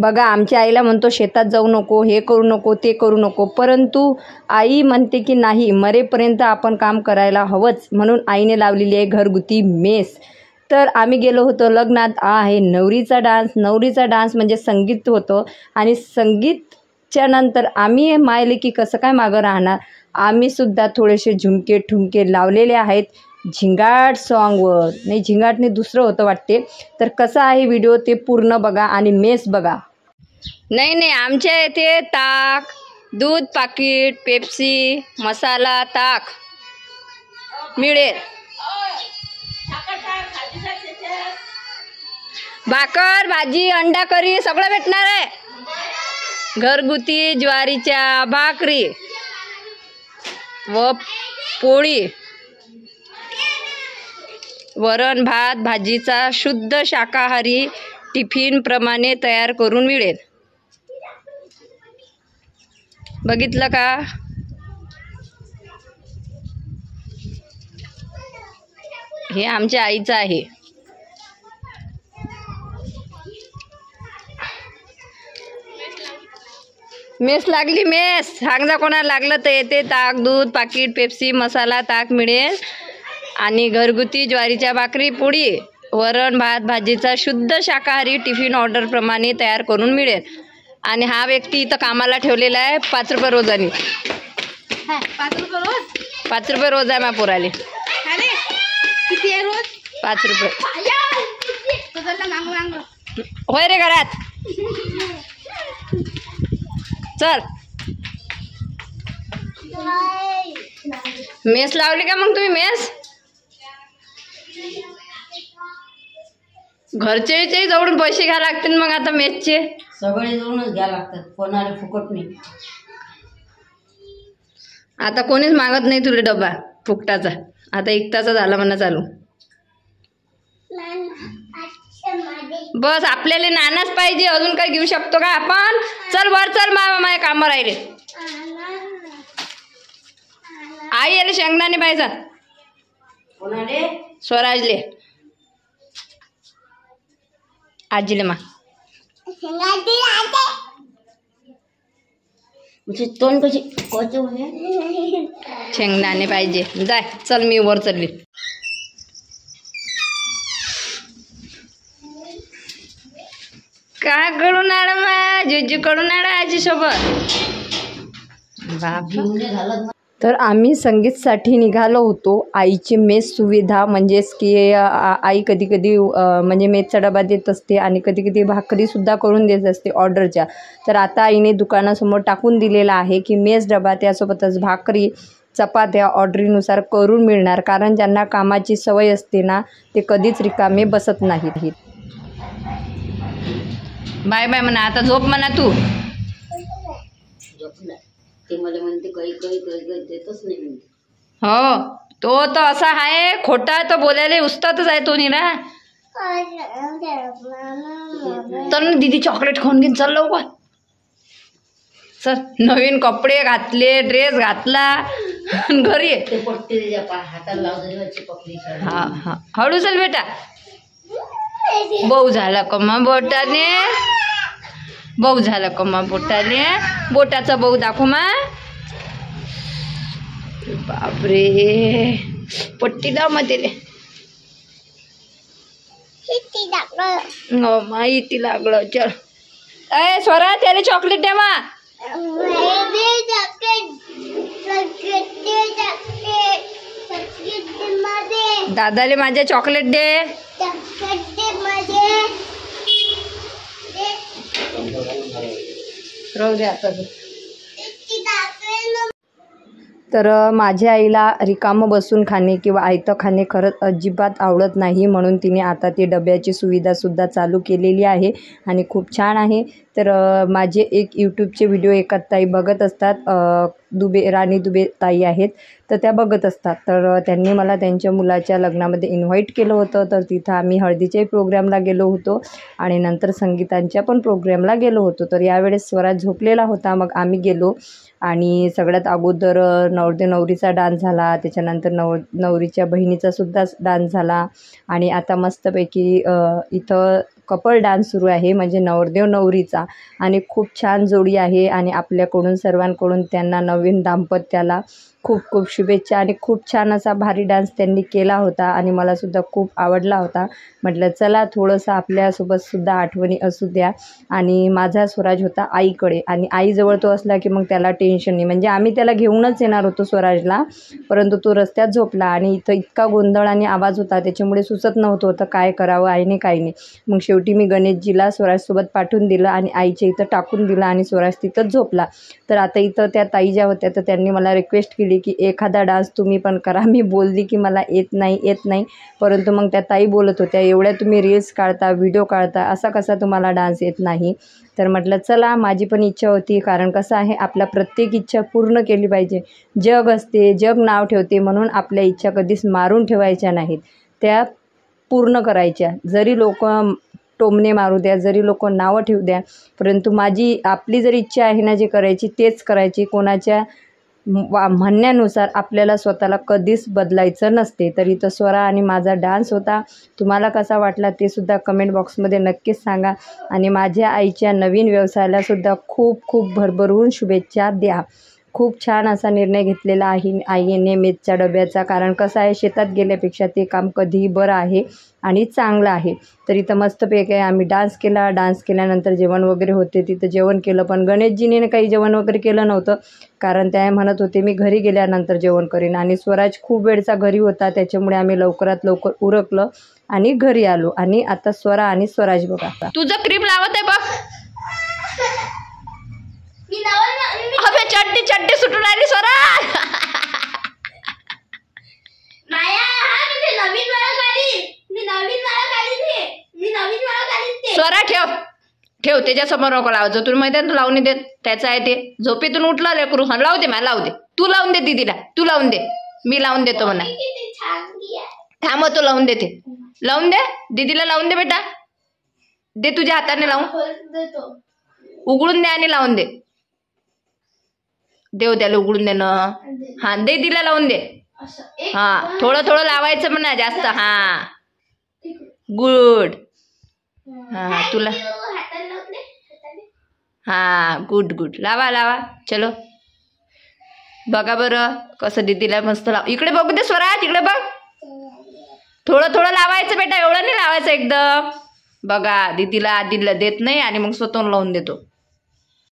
बघा आमच्या आईला म्हणतो शेतात जाऊ नको, हे करू नको, ते करू नको, परंतु आई म्हणते की नाही, मरेपर्यंत आपण काम करायला हवंच. म्हणून आईने लावलेली आहे घरगुती मेस. तर आम्ही गेलो होतो लग्नात. आहे नवरीचा डान्स म्हणजे संगीत होतं आणि संगीतच्या नंतर आम्ही मायलेकी कसं काय मागं राहणार. आम्हीसुद्धा थोडेसे झुमके ठुमके लावलेले आहेत झिंगाट सॉन्गवर. नाही, झिंगाटने दुसरं होतं वाटते. तर कसा आहे व्हिडिओ ते पूर्ण बघा आणि मेस बघा. नाही आमच्या इथे ताक, दूध पाकिट, पेप्सी, मसाला ताक मिळेल. भाकर, भाजी, अंडा करी सगळं भेटणार आहे. घरगुती ज्वारीच्या भाकरी व पोळी, वरण भात भाजीचा शुद्ध शाकाहारी टिफिन प्रमाणे तयार करून मिळेल. बघितलं का? हे आमच्या आईचं आहे. मेस लागली मेस. सांगा कोणाला लागलं तर येते. ताक, दूध पाकिट, पेप्सी, मसाला ताक मिळेल आणि घरगुती ज्वारीच्या भाकरी, पोळी, वरण भात भाजीचा शुद्ध शाकाहारी टिफिन ऑर्डर प्रमाणे तयार करून मिळेल. आणि हा व्यक्ती इथं कामाला ठेवलेला आहे 5 रुपये रोजाने. 5 रुपये रोज आहे मा पोराले. 5 रुपये होय रे घरात. चल मेस लावली का मग तुम्ही मेस? घरचे जवळून पैसे घ्या लागतील मग आता मेसचे. सगळे जवळूनच घ्या लागतात, कोणाला फुकट नाही. आता कोणीच मागत नाही तुला डबा फुकटाचा. आता 1 तास झाला म्हणा चालू. बस आपल्याला नानाच पाहिजे, अजून काय घेऊ शकतो का आपण? चल वर चल, माझ्या कामं राहिले. आई याले शेंगदाणे पाहिजे. कोणाले? स्वराजले, आजीले मा. तोंड कशी शेंगदाणे पाहिजे. जाय चल मी वर चलली. काय करून आला मा? जुजू करून आला आजी सोबत. तर आम्ही संगीतसाठी निघालो होतो. आईची मेस सुविधा म्हणजेच की आई कधी कधी म्हणजे मेसचा डबा देत असते आणि कधी कधी भाकरीसुद्धा करून देत असते ऑर्डरच्या. तर आता आईने दुकानासमोर टाकून दिलेला आहे की मेस डबा त्यासोबतच भाकरी चपात्या ऑर्डरीनुसार करून मिळणार. कारण ज्यांना कामाची सवय असते ना, ते कधीच रिकामे बसत नाहीत. बाय बाय म्हणा आता, झोप म्हणा तू. ते मला म्हणते काही देतच नाही म्हणते. हो तो तर असा आहे खोटा, तो बोलायला उस्तातच आहे तो निरा. तर दीदी चॉकलेट खाऊन घेऊन चल लवकर. चल नवीन कपडे घातले, ड्रेस घातला घरी. हाताला लावून हा हा हळू चल बेटा. बहु झाला कमा बोटाने, बहु झाला कमा बोटाने. बोटाचा बहु दाखव मा. बापरे पट्टी लाव मध्ये माहिती लागलं. चल अय स्वरा त्याला चॉकलेट द्या मा. दादाले माझ्या चॉकलेट दे. राहू दे आता. तर माझ्या आईला रिकामं बसून खाणे किंवा आयतं खाणे खरंच अजिबात आवडत नाही. म्हणून तिने आता ती डब्याची सुविधासुद्धा चालू केलेली आहे आणि खूप छान आहे. तर माझे एक यूट्यूबचे व्हिडिओ एका ताई बघत असतात, राणी दुबे ताई आहेत, तर त्या बघत असतात. तर त्यांनी मला त्यांच्या मुलाच्या लग्नामध्ये इन्व्हाइट केलं होतं. तर तिथं आम्ही हळदीच्याही प्रोग्रामला गेलो होतो आणि नंतर संगीतांच्या पण प्रोग्रामला गेलो होतो. तर यावेळेस स्वराज झोपलेला होता. मग आम्ही गेलो आणि सगळ्यात अगोदर नवरीचा डान्स झाला. त्याच्यानंतर नवरीच्या बहिणीचा सुद्धा डान्स झाला आणि आता मस्तपैकी इथं कपल डान्स सुरू आहे, म्हणजे नवरदेव नवरीचा, आणि खूप छान जोडी आहे. आणि आपल्याकडून सर्वांकडून त्यांना नवीन दाम्पत्याला खूप खूप शुभेच्छा. आणि खूप छान असा भारी डान्स त्यांनी केला होता आणि मलासुद्धा खूप आवडला होता. म्हटलं चला थोडंसं आपल्यासोबतसुद्धा आठवणी असू द्या. आणि माझा स्वराज होता आईकडे, आणि आईजवळ तो असला की मग त्याला टेन्शन नाही. म्हणजे आम्ही त्याला घेऊनच येणार होतो स्वराजला, परंतु तो रस्त्यात झोपला आणि इथं इतका गोंधळ आणि आवाज होता त्याच्यामुळे सुचत नव्हतं होतं काय करावं आईने काय नाही. मग शेवटी मी गणेशजीला स्वराजसोबत पाठवून दिलं आणि आईच्या इथं टाकून दिलं आणि स्वराज तिथंच झोपला. तर आता इथं त्या ताई ज्या होत्या तर त्यांनी मला रिक्वेस्ट केली की एखादा डान्स तुम्ही पण करा. मी बोलली की मला येत नाही, परंतु मग त्या ताई बोलत होत्या एवढ्या तुम्ही रील्स काढता, व्हिडिओ काढता, असा कसा तुम्हाला डान्स येत नाही. तर म्हटलं चला माझी पण इच्छा होती, कारण कसं आहे आपल्या प्रत्येक इच्छा पूर्ण केली पाहिजे. जग असते, जग नाव ठेवते, म्हणून आपल्या इच्छा कधीच मारून ठेवायच्या नाहीत, त्या पूर्ण करायच्या. जरी लोक टोमणे मारू द्या, जरी लोक नावं ठेवू द्या, परंतु आपली जर इच्छा आहे ना जे करायची तेच करायची. कोणाच्या म्हणण्यानुसार आपल्याला स्वतःला कधीच बदलायचं नसते. तर इथं स्वरा आणि माझा डान्स होता. तुम्हाला कसा वाटला ते सुद्धा कमेंट बॉक्समध्ये नक्कीच सांगा. आणि माझ्या आईच्या नवीन व्यवसायालासुद्धा खूप खूप भरभरून शुभेच्छा द्या. खूप छान असा निर्णय घेतलेला आहे आईने मेसच्या डब्याचा, कारण कसं आहे शेतात गेल्यापेक्षा ते काम कधीही बरं आहे आणि चांगलं आहे. तर इथं मस्तपैकी आम्ही डान्स केला. डान्स केल्यानंतर जेवण वगैरे होते, तिथं जेवण केलं. पण गणेशजीने काही जेवण वगैरे केलं नव्हतं, कारण त्या म्हणत होते मी घरी गेल्यानंतर जेवण करीन. आणि स्वराज खूप वेळचा घरी होता, त्याच्यामुळे आम्ही लवकरात लवकर उरकलं आणि घरी आलो. आणि आता स्वरा आणि स्वराज बघा. तुझं क्रीम लावत आहे बघ. अबे चट्टी चट्टी सुटून आली स्वरा. स्वरा ठेव ठेव, त्याच्यासमोर नको लावायचं. तुला माहिती आहे लावून देत त्याचं आहे ते. झोपेतून उठलं लेकरू, हा लावू दे, मला लावू दे, तू लावून दे दीदीला, तू लावून दे, मी लावून देतो म्हणा. थांब तो लावून देते, लावून दे दीदीला, लावून दे बेटा, दे तुझ्या हाताने लावून, उघडून दे आणि लावून दे. देव त्याला उघडून दे ना. हा दे दिला लावून दे. हा थोडं थोडं लावायचं म्हणा, जास्त. हा गुड. हा तुला हा गुड गुड, लावा लावा, चलो. बघा बरं कसं दीदीला मस्त लाव. इकडे बघू दे स्वराज, इकडे बघ. थोडं थोडं लावायचं बेटा, एवढं नाही लावायचं एकदम. बघा दीदीला देत नाही आणि मग स्वतःहून लावून देतो.